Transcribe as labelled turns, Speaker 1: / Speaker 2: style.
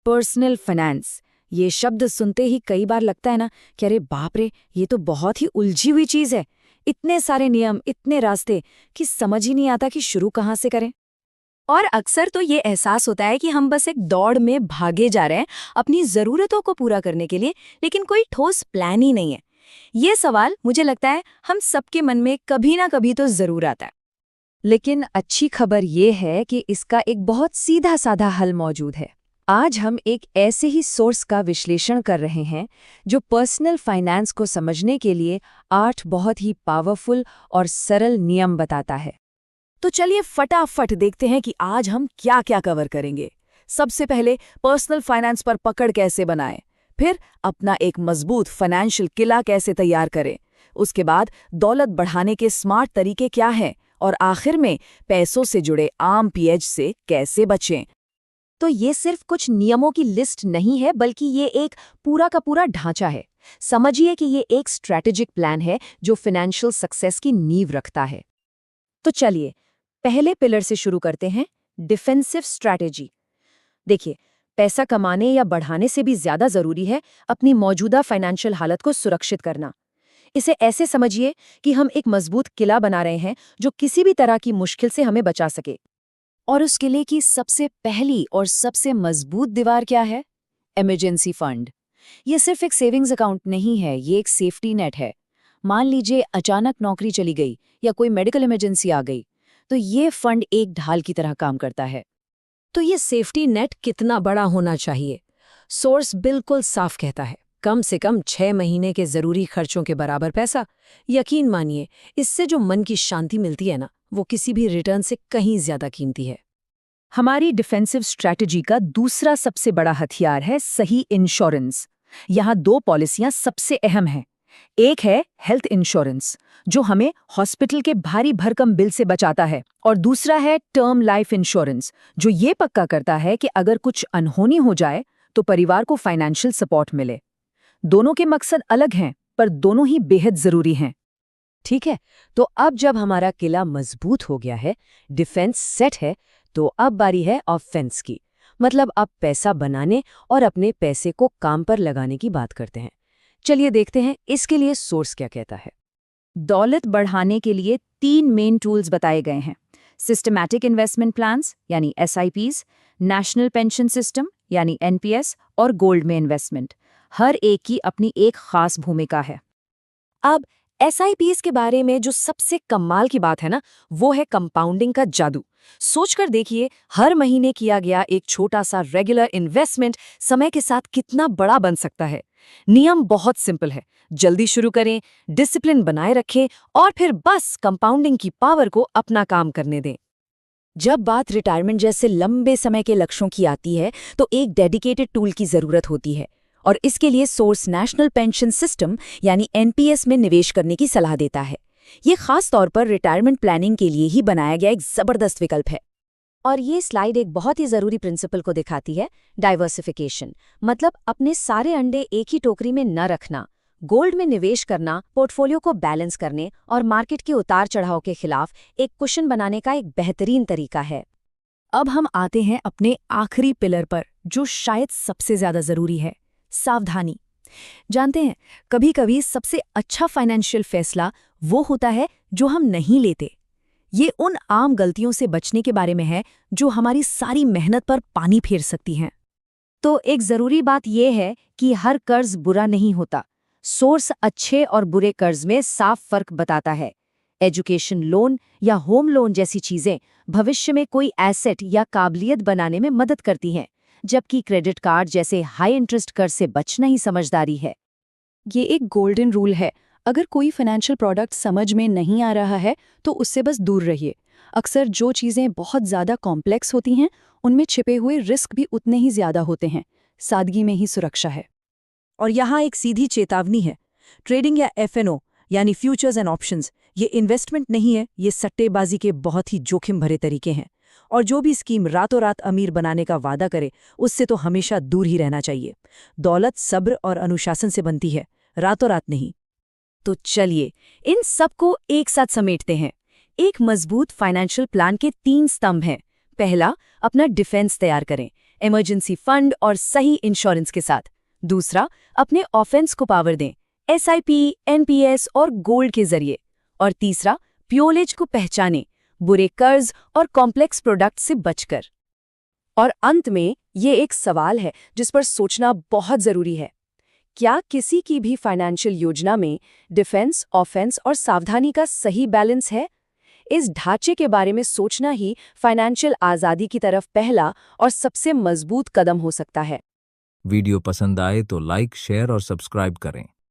Speaker 1: Personal finance, ये शब्द सुनते ही कई बार लगता है ना कि अरे बाप रे, ये तो बहुत ही उलझी हुई चीज है। इतने सारे नियम, इतने रास्ते कि समझ ही नहीं आता कि शुरू कहाँ से करें।
Speaker 2: और अक्सर तो ये एहसास होता है कि हम बस एक दौड़ में भागे जा रहे हैं अपनी ज़रूरतों को पूरा करने के लिए, लेकिन कोई ठोस प्लान ही नहीं है। ये सवाल मुझे लगता है हम सबके मन में कभी ना कभी तो ज़रूर आता है।
Speaker 3: लेकिन अच्छी खबर ये है कि इसका एक बहुत सीधा साधा हल मौजूद है। आज हम एक ऐसे ही सोर्स का विश्लेषण कर रहे हैं जो पर्सनल फाइनेंस को समझने के लिए 8 बहुत ही पावरफुल और सरल नियम बताता है।
Speaker 1: तो चलिए फटाफट देखते हैं कि आज हम क्या क्या कवर करेंगे। सबसे पहले पर्सनल फाइनेंस पर पकड़ कैसे बनाएं, फिर अपना एक मजबूत फाइनेंशियल किला कैसे तैयार करें, उसके बाद दौलत बढ़ाने के स्मार्ट तरीके क्या हैं, और आखिर में पैसों से जुड़े आम पेच से कैसे बचें।
Speaker 3: तो ये सिर्फ कुछ नियमों की लिस्ट नहीं है, बल्कि ये एक पूरा का पूरा ढांचा है। समझिए कि ये एक स्ट्रैटेजिक प्लान है जो फाइनेंशियल सक्सेस की नींव रखता है। तो चलिए पहले पिलर से शुरू करते हैं, डिफेंसिव स्ट्रैटेजी। देखिए, पैसा कमाने या बढ़ाने से भी ज्यादा जरूरी है अपनी मौजूदा फाइनेंशियल हालत को सुरक्षित करना। इसे ऐसे समझिए कि हम एक मजबूत किला बना रहे हैं जो किसी भी तरह की मुश्किल से हमें बचा सके।
Speaker 1: और उस किले की सबसे पहली और सबसे मजबूत दीवार क्या है? Emergency fund. ये सिर्फ एक सेविंग्स अकाउंट नहीं है, ये एक सेफ्टी नेट है। मान लीजिए अचानक नौकरी चली गई या कोई मेडिकल इमरजेंसी आ गई, तो ये फंड एक ढाल की तरह काम करता है।
Speaker 2: तो ये सेफ्टी नेट कितना बड़ा होना चाहिए? सोर्स बिल्कुल साफ कहता है, कम से कम 6 महीने के जरूरी खर्चों के बराबर पैसा। यकीन मानिए, इससे जो मन की शांति मिलती है ना, वो किसी भी रिटर्न से कहीं ज्यादा कीमती है।
Speaker 1: हमारी डिफेंसिव स्ट्रैटेजी का दूसरा सबसे बड़ा हथियार है सही इंश्योरेंस। यहाँ 2 पॉलिसियां सबसे अहम हैं। एक है हेल्थ इंश्योरेंस, जो हमें हॉस्पिटल के भारी भरकम बिल से बचाता है, और दूसरा है टर्म लाइफ इंश्योरेंस, जो ये पक्का करता है कि अगर कुछ अनहोनी हो जाए तो परिवार को फाइनेंशियल सपोर्ट मिले। दोनों के मकसद अलग हैं, पर दोनों ही बेहद जरूरी हैं।
Speaker 3: ठीक है, तो अब जब हमारा किला मजबूत हो गया है, डिफेंस सेट है, तो अब बारी है ऑफेंस की। मतलब अब पैसा बनाने और अपने पैसे को काम पर लगाने की बात करते हैं। चलिए देखते हैं इसके लिए सोर्स क्या कहता है।
Speaker 1: दौलत बढ़ाने के लिए 3 मेन टूल्स बताए गए हैं: सिस्टमैटिक इन्वेस्टमेंट प्लान्स यानी SIPs, नेशनल पेंशन सिस्टम यानी NPS, और गोल्ड में इन्वेस्टमेंट। हर एक की अपनी एक खास भूमिका है।
Speaker 2: अब SIPs के बारे में जो सबसे कमाल की बात है ना, वो है कंपाउंडिंग का जादू। सोचकर देखिए, हर महीने किया गया एक छोटा सा रेगुलर इन्वेस्टमेंट समय के साथ कितना बड़ा बन सकता है। नियम बहुत सिंपल है, जल्दी शुरू करें, डिसिप्लिन बनाए रखें और फिर बस कंपाउंडिंग की पावर को अपना काम करने दें।
Speaker 1: जब बात रिटायरमेंट जैसे लंबे समय के लक्ष्यों की आती है, तो एक डेडिकेटेड टूल की जरूरत होती है, और इसके लिए सोर्स नेशनल पेंशन सिस्टम यानी NPS में निवेश करने की सलाह देता है। ये खास तौर पर रिटायरमेंट प्लानिंग के लिए ही बनाया गया एक जबरदस्त विकल्प है।
Speaker 3: और ये स्लाइड एक बहुत ही जरूरी प्रिंसिपल को दिखाती है, डाइवर्सिफिकेशन। मतलब अपने सारे अंडे एक ही टोकरी में न रखना। गोल्ड में निवेश करना पोर्टफोलियो को बैलेंस करने और मार्केट के उतार चढ़ाव के खिलाफ एक कुशन बनाने का एक बेहतरीन तरीका है।
Speaker 1: अब हम आते हैं अपने आखिरी पिलर पर, जो शायद सबसे ज्यादा जरूरी है, सावधानी। जानते हैं, कभी कभी सबसे अच्छा फाइनेंशियल फैसला वो होता है जो हम नहीं लेते। ये उन आम गलतियों से बचने के बारे में है जो हमारी सारी मेहनत पर पानी फेर सकती हैं।
Speaker 3: तो एक जरूरी बात यह है कि हर कर्ज बुरा नहीं होता। सोर्स अच्छे और बुरे कर्ज में साफ फर्क बताता है। एजुकेशन लोन या होम लोन जैसी चीजें भविष्य में कोई एसेट या काबिलियत बनाने में मदद करती हैं, जबकि क्रेडिट कार्ड जैसे हाई इंटरेस्ट कर्ज से बचना ही समझदारी है।
Speaker 1: ये एक गोल्डन रूल है, अगर कोई फाइनेंशियल प्रोडक्ट समझ में नहीं आ रहा है तो उससे बस दूर रहिए। अक्सर जो चीज़ें बहुत ज़्यादा कॉम्प्लेक्स होती हैं, उनमें छिपे हुए रिस्क भी उतने ही ज़्यादा होते हैं। सादगी में ही सुरक्षा है।
Speaker 2: और यहाँ एक सीधी चेतावनी है, ट्रेडिंग या FNO यानी फ्यूचर्स एंड ऑप्शंस, ये इन्वेस्टमेंट नहीं है, ये सट्टेबाजी के बहुत ही जोखिम भरे तरीके हैं। और जो भी स्कीम रातों रात अमीर बनाने का वादा करे, उससे तो हमेशा दूर ही रहना चाहिए। दौलत सब्र और अनुशासन से बनती है, रातों रात नहीं। तो चलिए इन सबको एक साथ समेटते हैं। एक मजबूत फाइनेंशियल प्लान के 3 स्तंभ हैं। पहला, अपना डिफेंस तैयार करें।
Speaker 3: इमरजेंसी फंड और सही इंश्योरेंस के साथ। दूसरा, अपने ऑफेंस को पावर दें, एसआईपी, एनपीएस और गोल्ड के जरिए। और तीसरा, प्योलेज को पहचानें, बुरे कर्ज और कॉम्प्लेक्स प्रोडक्ट से बचकर। और अंत में ये एक सवाल है जिस पर सोचना बहुत जरूरी है। क्या किसी की भी फाइनेंशियल योजना में डिफेंस, ऑफेंस और सावधानी का सही बैलेंस है? इस ढांचे के बारे में सोचना ही फाइनेंशियल आज़ादी की तरफ पहला और सबसे मजबूत कदम हो सकता है।
Speaker 4: वीडियो पसंद आए तो लाइक, शेयर और सब्सक्राइब करें।